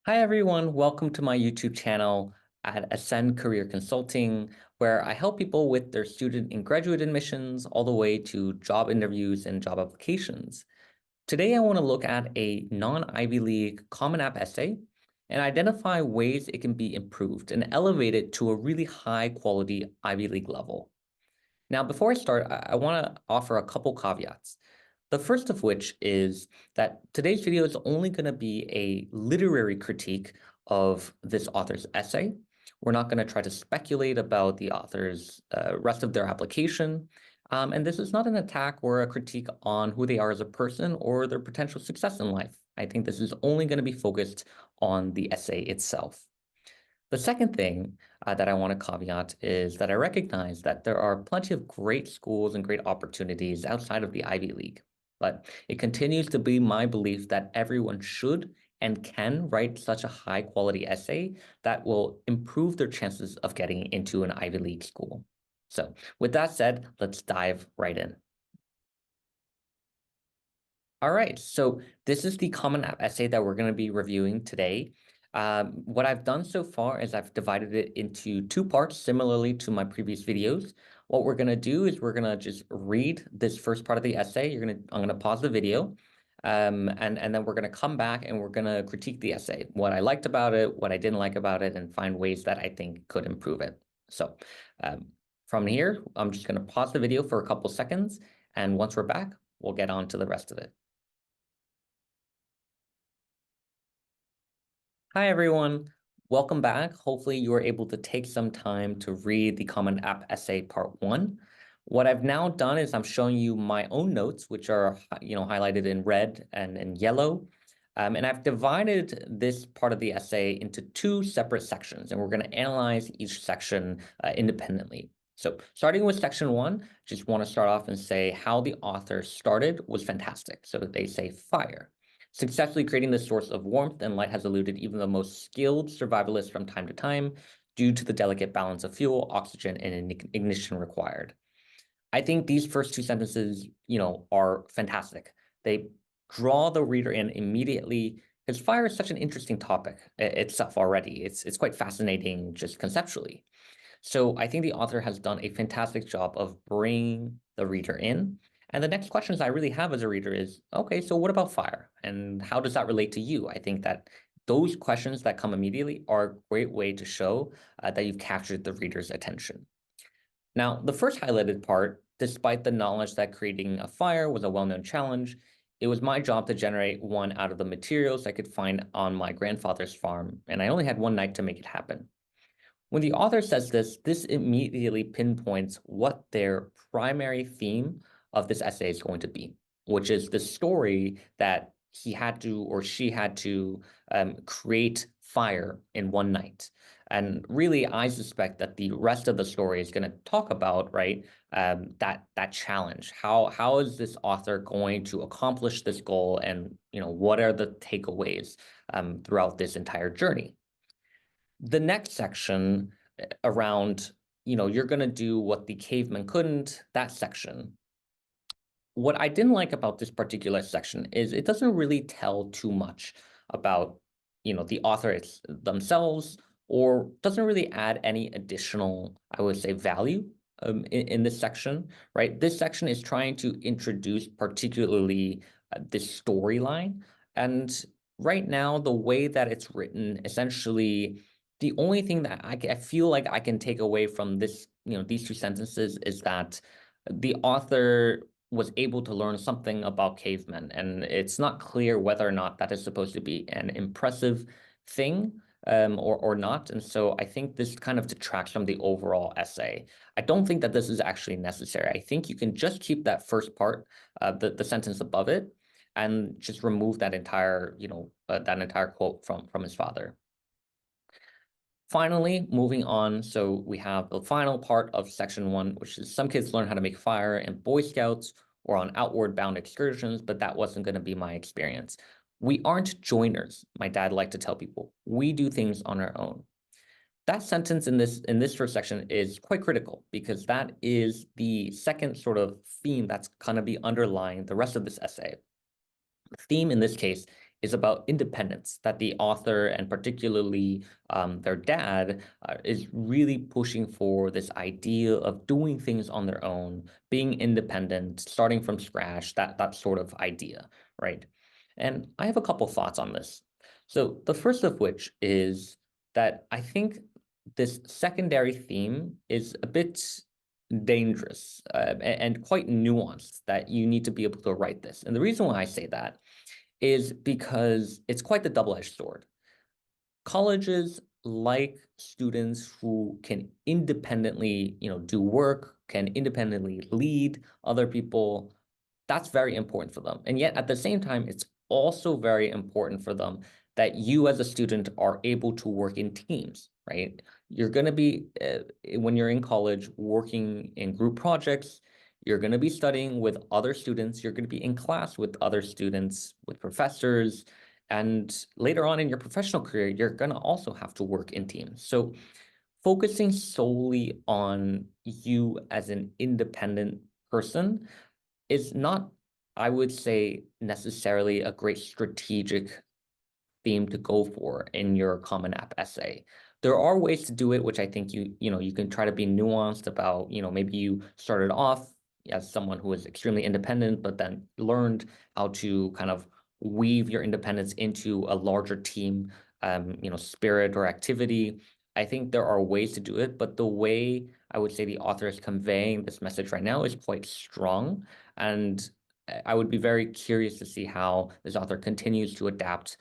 Hi, everyone. Welcome to my YouTube channel at Ascend Career Consulting, where I help people with their student and graduate admissions all the way to job interviews and job applications. Today, I want to look at a non-Ivy League Common App essay and identify ways it can be improved and elevate it to a really high quality Ivy League level. Now, before I start, I want to offer a couple caveats. The first of which is that today's video is only going to be a literary critique of this author's essay. We're not going to try to speculate about the author's rest of their application. And this is not an attack or a critique on who they are as a person or their potential success in life. I think this is only going to be focused on the essay itself. The second thing that I want to caveat is that I recognize that there are plenty of great schools and great opportunities outside of the Ivy League. But it continues to be my belief that everyone should and can write such a high quality essay that will improve their chances of getting into an Ivy League school. So with that said, let's dive right in. All right, so this is the Common App essay that we're going to be reviewing today. What I've done so far is I've divided it into two parts, similarly to my previous videos. What we're going to do is we're going to just read this first part of the essay. I'm going to pause the video, and then we're going to come back and we're going to critique the essay, what I liked about it, what I didn't like about it, and find ways that I think could improve it. So from here, I'm just going to pause the video for a couple seconds, and once we're back, we'll get on to the rest of it. Hi, everyone. Welcome back. Hopefully you were able to take some time to read the Common App essay part 1. What I've now done is I'm showing you my own notes, which are highlighted in red and in yellow. And I've divided this part of the essay into two separate sections, and we're going to analyze each section independently. So starting with section 1, just want to start off and say how the author started was fantastic. So they say fire. Successfully creating this source of warmth and light has eluded even the most skilled survivalists from time to time due to the delicate balance of fuel, oxygen, and ignition required. I think these first two sentences, are fantastic. They draw the reader in immediately because fire is such an interesting topic itself already. It's quite fascinating just conceptually. So I think the author has done a fantastic job of bringing the reader in. And the next questions I really have as a reader is, okay, so what about fire? And how does that relate to you? I think that those questions that come immediately are a great way to show that you've captured the reader's attention. Now, the first highlighted part, despite the knowledge that creating a fire was a well-known challenge, it was my job to generate one out of the materials I could find on my grandfather's farm, and I only had one night to make it happen. When the author says this immediately pinpoints what their primary theme of this essay is going to be, which is the story that he had to or she had to create fire in one night. And really, I suspect that the rest of the story is going to talk about, right, that challenge. How is this author going to accomplish this goal, and what are the takeaways throughout this entire journey? The next section around, you're going to do what the caveman couldn't, that section. What I didn't like about this particular section is it doesn't really tell too much about, the authors themselves, or doesn't really add any additional, I would say, value in this section, right? This section is trying to introduce particularly this storyline. And right now, the way that it's written, essentially, the only thing that I feel like I can take away from this, these two sentences is that the author was able to learn something about cavemen, and it's not clear whether or not that is supposed to be an impressive thing or not. And so I think this kind of detracts from the overall essay. I don't think that this is actually necessary. I think you can just keep that first part, the sentence above it, and just remove that entire, that entire quote from his father. Finally, moving on, so we have the final part of section 1, which is some kids learn how to make fire in Boy Scouts or on outward bound excursions, but that wasn't going to be my experience. We aren't joiners, my dad liked to tell people. We do things on our own. That sentence in this first section is quite critical because that is the second sort of theme that's going to be underlying the rest of this essay. The theme in this case is about independence, that the author and particularly their dad is really pushing for this idea of doing things on their own, being independent, starting from scratch, that sort of idea, right? And I have a couple thoughts on this. So the first of which is that I think this secondary theme is a bit dangerous and quite nuanced, that you need to be able to write this. And the reason why I say that is because it's quite the double-edged sword. Colleges like students who can independently, do work, can independently lead other people. That's very important for them. And yet at the same time, it's also very important for them that you as a student are able to work in teams, right? You're going to be, when you're in college, working in group projects. You're going to be studying with other students. You're going to be in class with other students, with professors. And later on in your professional career, you're going to also have to work in teams. So focusing solely on you as an independent person is not, I would say, necessarily a great strategic theme to go for in your Common App essay. There are ways to do it, which I think you can try to be nuanced about, maybe you started off as someone who was extremely independent, but then learned how to kind of weave your independence into a larger team, spirit or activity. I think there are ways to do it, but the way I would say the author is conveying this message right now is quite strong. And I would be very curious to see how this author continues to adapt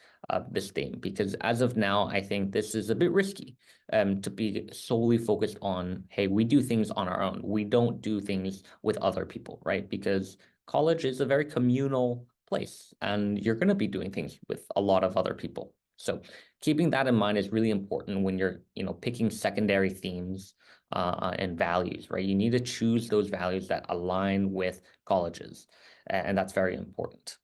this theme, because as of now, I think this is a bit risky to be solely focused on, hey, we do things on our own. We don't do things with other people, right? Because college is a very communal place and you're going to be doing things with a lot of other people. So keeping that in mind is really important when you're, picking secondary themes and values, right? You need to choose those values that align with colleges, and that's very important.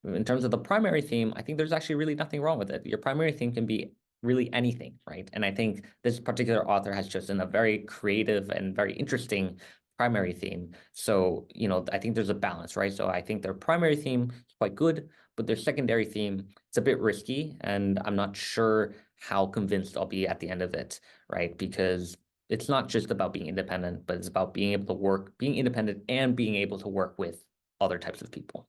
In terms of the primary theme, I think there's actually really nothing wrong with it. Your primary theme can be really anything, right? And I think this particular author has chosen a very creative and very interesting primary theme. So, I think there's a balance, right? So I think their primary theme is quite good, but their secondary theme, it's a bit risky, and I'm not sure how convinced I'll be at the end of it, right? Because it's not just about being independent, but it's about being able to work, being independent and being able to work with other types of people.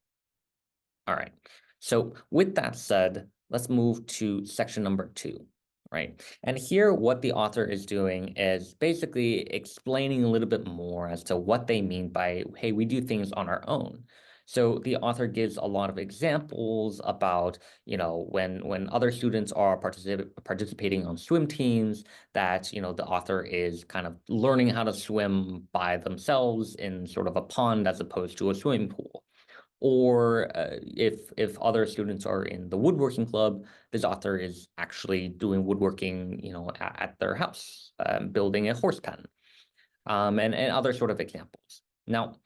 All right. So with that said, let's move to section number 2, right? And here, what the author is doing is basically explaining a little bit more as to what they mean by, hey, we do things on our own. So the author gives a lot of examples about, when other students are participating on swim teams, that, the author is kind of learning how to swim by themselves in sort of a pond as opposed to a swimming pool. Or if other students are in the woodworking club, this author is actually doing woodworking, at their house, building a horse pen, and other sort of examples. Now,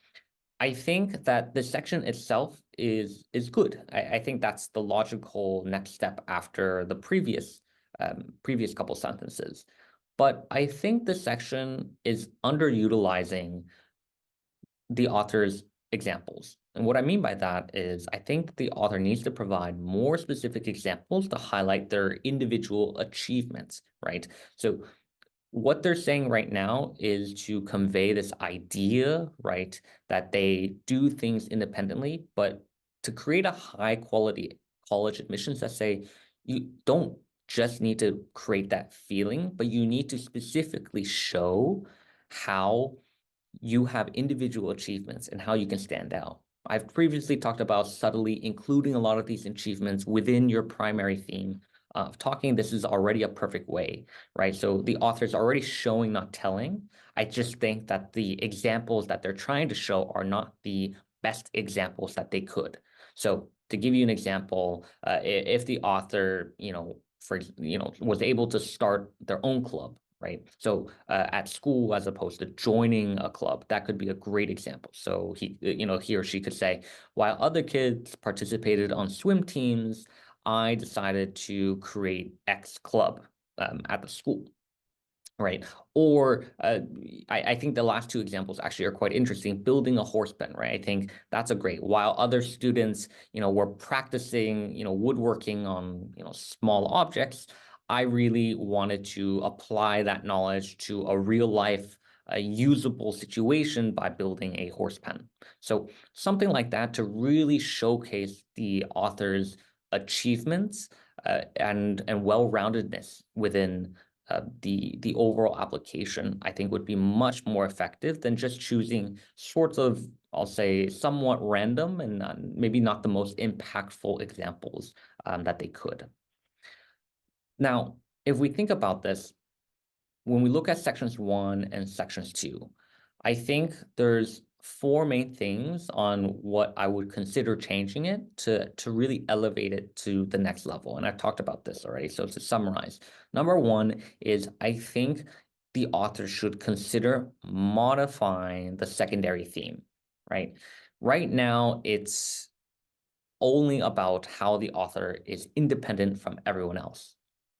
I think that this section itself is good. I think that's the logical next step after the previous couple sentences. But I think this section is underutilizing the author's examples. And what I mean by that is I think the author needs to provide more specific examples to highlight their individual achievements, right? So what they're saying right now is to convey this idea, right, that they do things independently, but to create a high quality college admissions essay, you don't just need to create that feeling, but you need to specifically show how you have individual achievements and how you can stand out. I've previously talked about subtly including a lot of these achievements within your primary theme of talking. This is already a perfect way, right? So the author's already showing, not telling. I just think that the examples that they're trying to show are not the best examples that they could. So to give you an example, if the author, was able to start their own club, right? So at school, as opposed to joining a club, that could be a great example. So he or she could say, while other kids participated on swim teams, I decided to create X club at the school. Right. Or I think the last two examples actually are quite interesting. Building a horse pen, right? I think that's a great. While other students, were practicing, woodworking on, small objects, I really wanted to apply that knowledge to a real life, a usable situation by building a horse pen. So something like that to really showcase the author's achievements and well-roundedness within the overall application, I think would be much more effective than just choosing sorts of, I'll say, somewhat random and maybe not the most impactful examples that they could. Now, if we think about this, when we look at sections 1 and sections 2, I think there's four main things on what I would consider changing it to really elevate it to the next level. And I've talked about this already. So to summarize, number one is I think the author should consider modifying the secondary theme, right? Right now, it's only about how the author is independent from everyone else.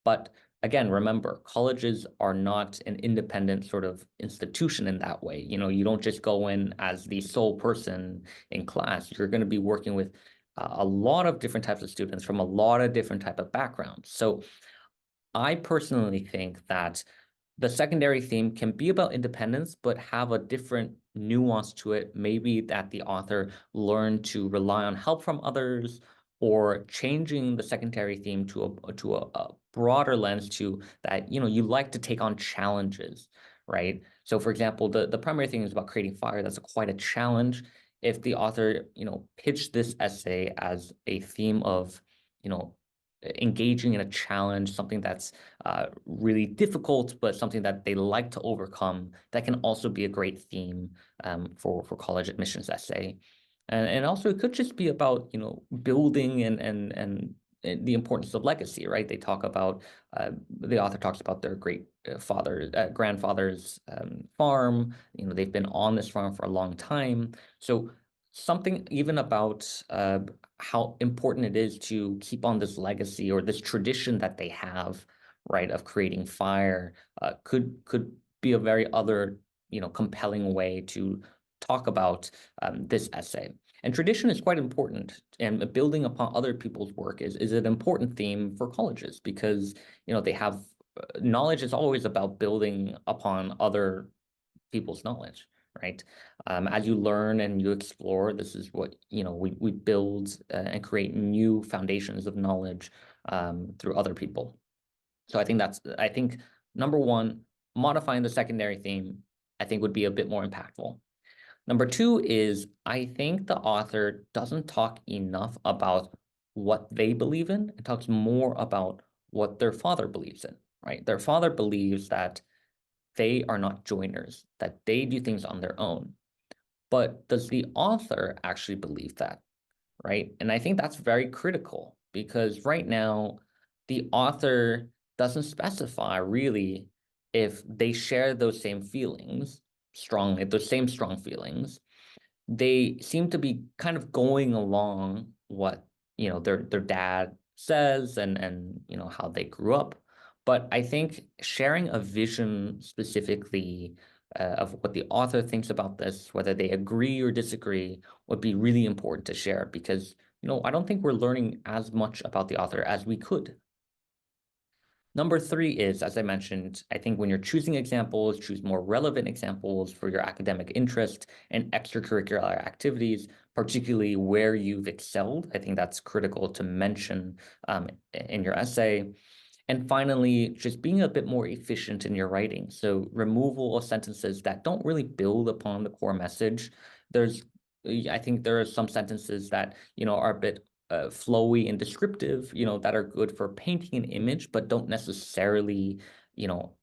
But again, remember, colleges are not an independent sort of institution in that way. You don't just go in as the sole person in class. You're going to be working with a lot of different types of students from a lot of different type of backgrounds. So I personally think that the secondary theme can be about independence, but have a different nuance to it. Maybe that the author learned to rely on help from others, or changing the secondary theme to a broader lens to that, you like to take on challenges, right? So for example, the primary thing is about creating fire. That's quite a challenge. If the author, pitched this essay as a theme of, you know, engaging in a challenge, something that's really difficult, but something that they like to overcome. That can also be a great theme for college admissions essay. And also it could just be about, building and the importance of legacy, right? They talk about, the author talks about their great grandfather's farm. They've been on this farm for a long time. So something even about how important it is to keep on this legacy or this tradition that they have, right, of creating fire, could be a very other, compelling way to talk about this essay. And tradition is quite important, and building upon other people's work is an important theme for colleges because, they have knowledge is always about building upon other people's knowledge, right? As you learn and you explore, this is what, we build and create new foundations of knowledge through other people. So I think number one, modifying the secondary theme, I think would be a bit more impactful. Number two is I think the author doesn't talk enough about what they believe in. It talks more about what their father believes in, right? Their father believes that they are not joiners, that they do things on their own. But does the author actually believe that, right? And I think that's very critical because right now, the author doesn't specify really if they share those same feelings strongly, those same strong feelings. They seem to be kind of going along what, their dad says and how they grew up. But I think sharing a vision specifically of what the author thinks about this, whether they agree or disagree, would be really important to share because, I don't think we're learning as much about the author as we could. Number three is, as I mentioned, I think when you're choosing examples, choose more relevant examples for your academic interest and extracurricular activities, particularly where you've excelled. I think that's critical to mention in your essay. And finally, just being a bit more efficient in your writing. So removal of sentences that don't really build upon the core message. I think there are some sentences that, are a bit flowy and descriptive, that are good for painting an image, but don't necessarily,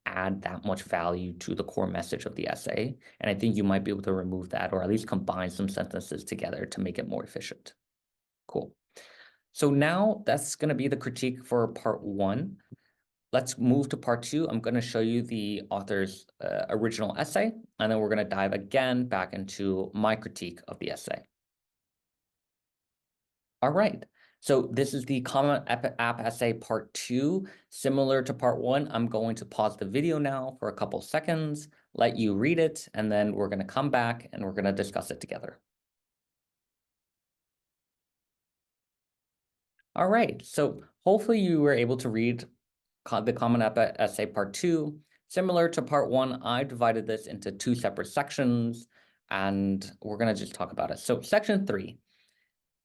add that much value to the core message of the essay. And I think you might be able to remove that or at least combine some sentences together to make it more efficient. Cool. So now that's going to be the critique for part one. Let's move to part two. I'm going to show you the author's original essay, and then we're going to dive again back into my critique of the essay. All right. So this is the Common App Essay Part 2. Similar to Part 1, I'm going to pause the video now for a couple seconds, let you read it, and then we're going to come back and we're going to discuss it together. All right, so hopefully you were able to read the Common App Essay Part 2. Similar to Part 1, I divided this into two separate sections, and we're going to just talk about it. So Section 3.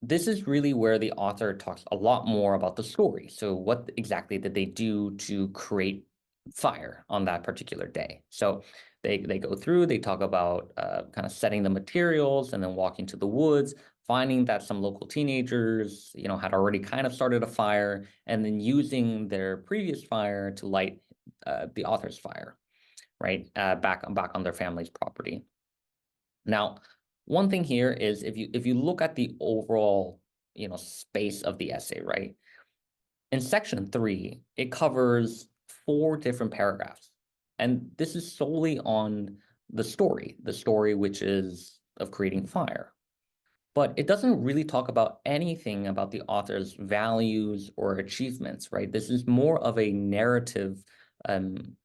This is really where the author talks a lot more about the story. So what exactly did they do to create fire on that particular day? So they go through, they talk about kind of setting the materials and then walking to the woods, finding that some local teenagers, had already kind of started a fire, and then using their previous fire to light the author's fire, right, back on their family's property. Now, one thing here is if you look at the overall, space of the essay, right? In section 3, it covers 4 different paragraphs. And this is solely on the story which is of creating fire. But it doesn't really talk about anything about the author's values or achievements, right? This is more of a narrative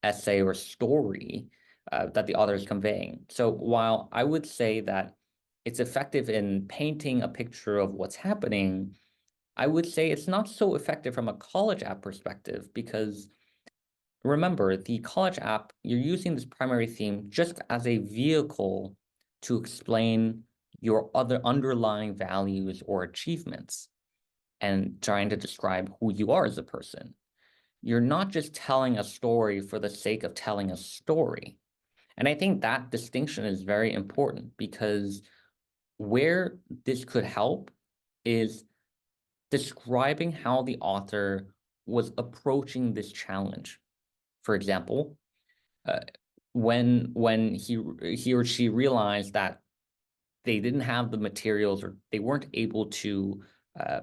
essay or story that the author is conveying. So while I would say that it's effective in painting a picture of what's happening, I would say it's not so effective from a college app perspective because remember, the college app, you're using this primary theme just as a vehicle to explain your other underlying values or achievements and trying to describe who you are as a person. You're not just telling a story for the sake of telling a story. And I think that distinction is very important because where this could help is describing how the author was approaching this challenge. For example, uh, when he or she realized that they didn't have the materials or they weren't able to uh,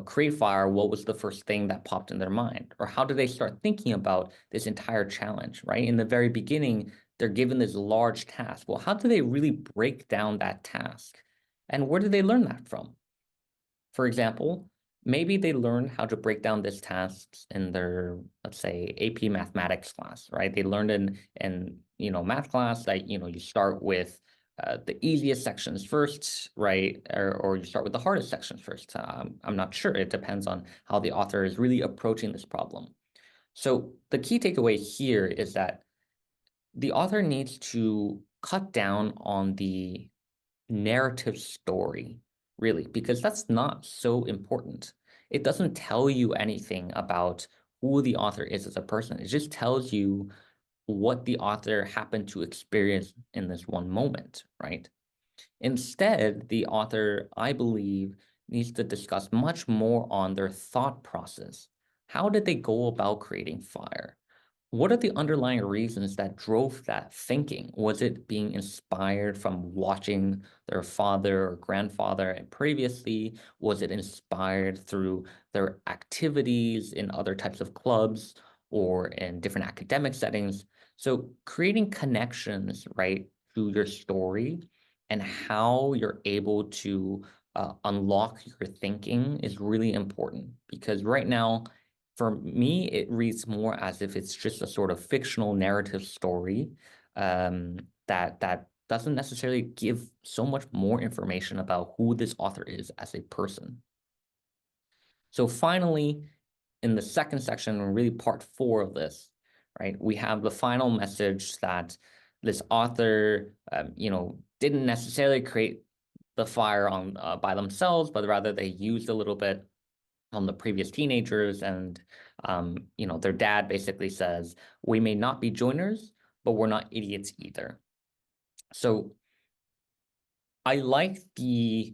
create fire, what was the first thing that popped in their mind? Or how did they start thinking about this entire challenge, right? In the very beginning, they're given this large task. Well, how do they really break down that task? And where did they learn that from? For example, maybe they learned how to break down these tasks in their, let's say, AP mathematics class, right? They learned in math class that you start with the easiest sections first, right? Or you start with the hardest sections first. I'm not sure. It depends on how the author is really approaching this problem. So the key takeaway here is that the author needs to cut down on the narrative story, really, because that's not so important. It doesn't tell you anything about who the author is as a person. It just tells you what the author happened to experience in this one moment, right? Instead, the author, I believe, needs to discuss much more on their thought process. How did they go about creating fire? What are the underlying reasons that drove that thinking? Was it being inspired from watching their father or grandfather previously? Was it inspired through their activities in other types of clubs or in different academic settings? So creating connections, right, to your story and how you're able to unlock your thinking is really important because right now, for me, it reads more as if it's just a sort of fictional narrative story that doesn't necessarily give so much more information about who this author is as a person. So finally, in the second section, really part 4 of this, right, we have the final message that this author, didn't necessarily create the fire on by themselves, but rather they used a little bit on the previous teenagers. And, their dad basically says, we may not be joiners, but we're not idiots either. So I like the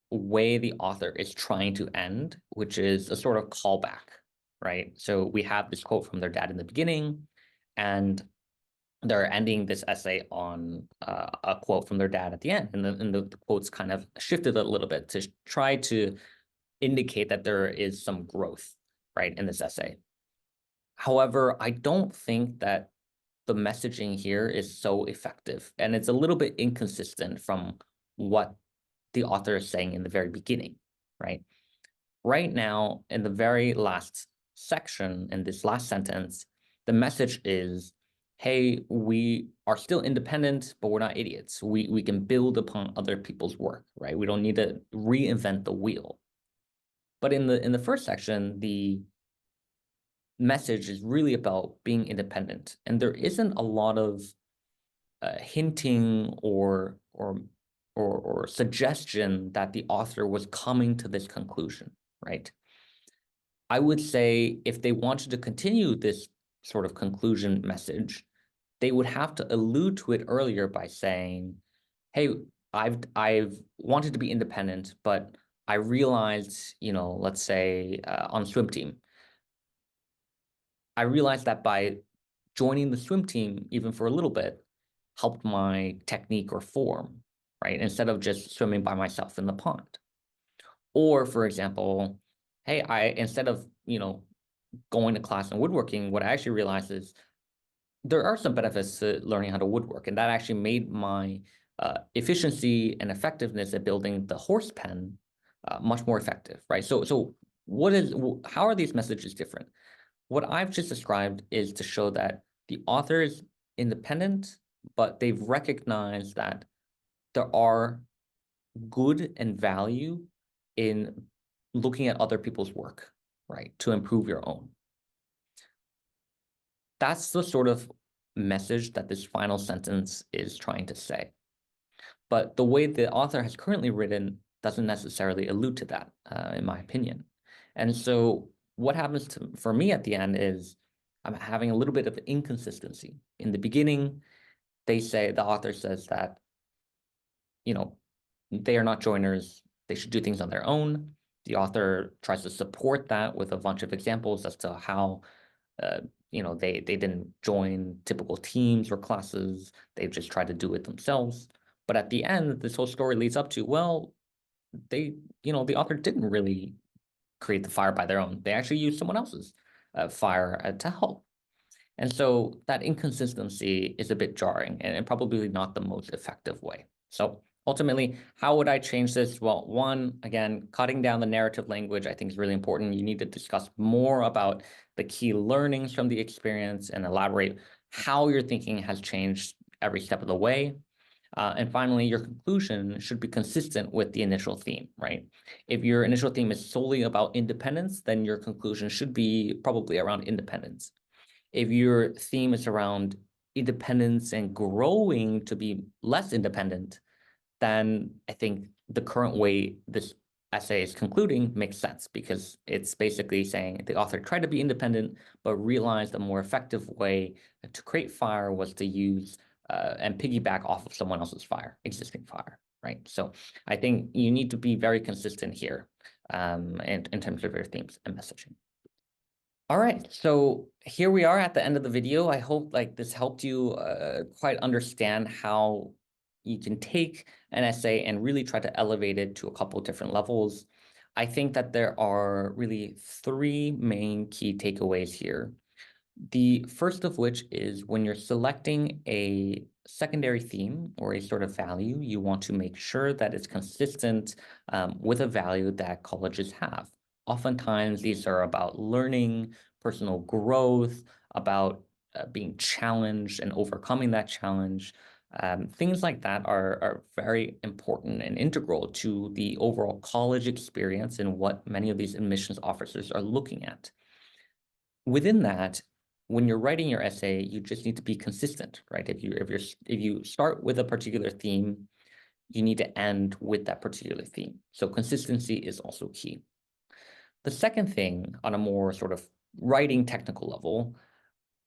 way the author is trying to end, which is a sort of callback, right? So we have this quote from their dad in the beginning, and they're ending this essay on a quote from their dad at the end. And the quotes kind of shifted a little bit to try to indicate that there is some growth, right, in this essay. However, I don't think that the messaging here is so effective, and it's a little bit inconsistent from what the author is saying in the very beginning, right? Right now, in the very last section, in this last sentence, the message is, hey, we are still independent, but we're not idiots. We can build upon other people's work, right? We don't need to reinvent the wheel. But in the first section, the message is really about being independent, and there isn't a lot of hinting or suggestion that the author was coming to this conclusion, right? I would say if they wanted to continue this sort of conclusion message, they would have to allude to it earlier by saying, "Hey, I've wanted to be independent, but I realized, let's say on swim team, I realized that by joining the swim team, even for a little bit, helped my technique or form, right? Instead of just swimming by myself in the pond." Or, for example, hey, I instead of, going to class in woodworking, what I actually realized is there are some benefits to learning how to woodwork, and that actually made my efficiency and effectiveness at building the horse pen much more effective, right? So how are these messages different? What I've just described is to show that the author is independent, but they've recognized that there are good and value in looking at other people's work, right, to improve your own. That's the sort of message that this final sentence is trying to say. But the way the author has currently written doesn't necessarily allude to that, in my opinion. And so what happens for me at the end is I'm having a little bit of inconsistency. In the beginning, the author says that, you know, they are not joiners, they should do things on their own. The author tries to support that with a bunch of examples as to how uh, they didn't join typical teams or classes. They just tried to do it themselves. But at the end, this whole story leads up to, well, the author didn't really create the fire by their own. They actually used someone else's fire to help. And so that inconsistency is a bit jarring and probably not the most effective way. So ultimately, how would I change this? Well, one, again, cutting down the narrative language, I think is really important. You need to discuss more about the key learnings from the experience and elaborate how your thinking has changed every step of the way. And finally, your conclusion should be consistent with the initial theme, right? If your initial theme is solely about independence, then your conclusion should be probably around independence. If your theme is around independence and growing to be less independent, then I think the current way this essay is concluding makes sense because it's basically saying the author tried to be independent, but realized a more effective way to create fire was to use and piggyback off of someone else's existing fire, right? So I think you need to be very consistent here in terms of your themes and messaging. All right, so here we are at the end of the video. I hope this helped you quite understand how you can take an essay and really try to elevate it to a couple different levels. I think that there are really three main key takeaways here. The first of which is when you're selecting a secondary theme or a sort of value, you want to make sure that it's consistent with a value that colleges have. Oftentimes, these are about learning, personal growth, about being challenged and overcoming that challenge. Things like that are very important and integral to the overall college experience and what many of these admissions officers are looking at. Within that, when you're writing your essay, you just need to be consistent, right? If you start with a particular theme, you need to end with that particular theme. So consistency is also key. The second thing, on a more sort of writing technical level,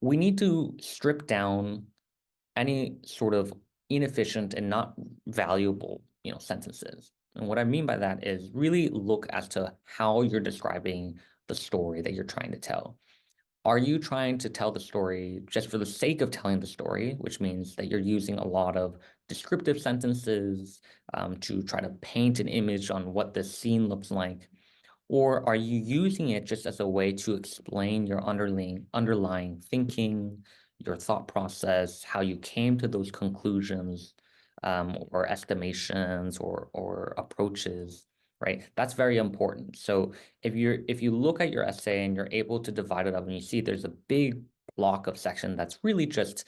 we need to strip down any sort of inefficient and not valuable, sentences. And what I mean by that is really look as to how you're describing the story that you're trying to tell. Are you trying to tell the story just for the sake of telling the story, which means that you're using a lot of descriptive sentences to try to paint an image on what the scene looks like? Or are you using it just as a way to explain your underlying thinking, your thought process, how you came to those conclusions, or estimations or approaches, right? That's very important. So if you look at your essay and you're able to divide it up and you see there's a big block of section that's really just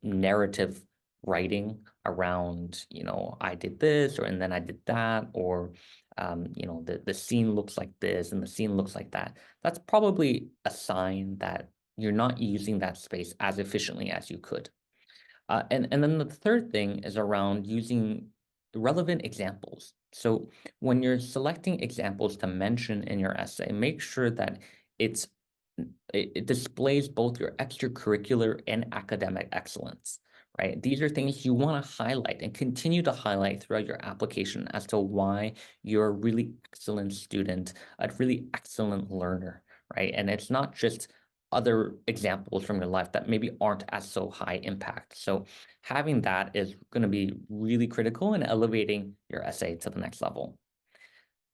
narrative writing around, I did this or and then I did that, or the scene looks like this and the scene looks like that. That's probably a sign that you're not using that space as efficiently as you could. And then the third thing is around using relevant examples. So when you're selecting examples to mention in your essay, make sure that it's it displays both your extracurricular and academic excellence, right? These are things you want to highlight and continue to highlight throughout your application as to why you're a really excellent student, a really excellent learner, right? And it's not just other examples from your life that maybe aren't as so high impact. So having that is going to be really critical in elevating your essay to the next level.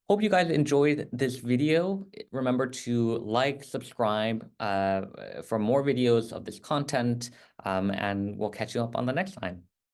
Hope you guys enjoyed this video. Remember to like, subscribe for more videos of this content, and we'll catch you up on the next time.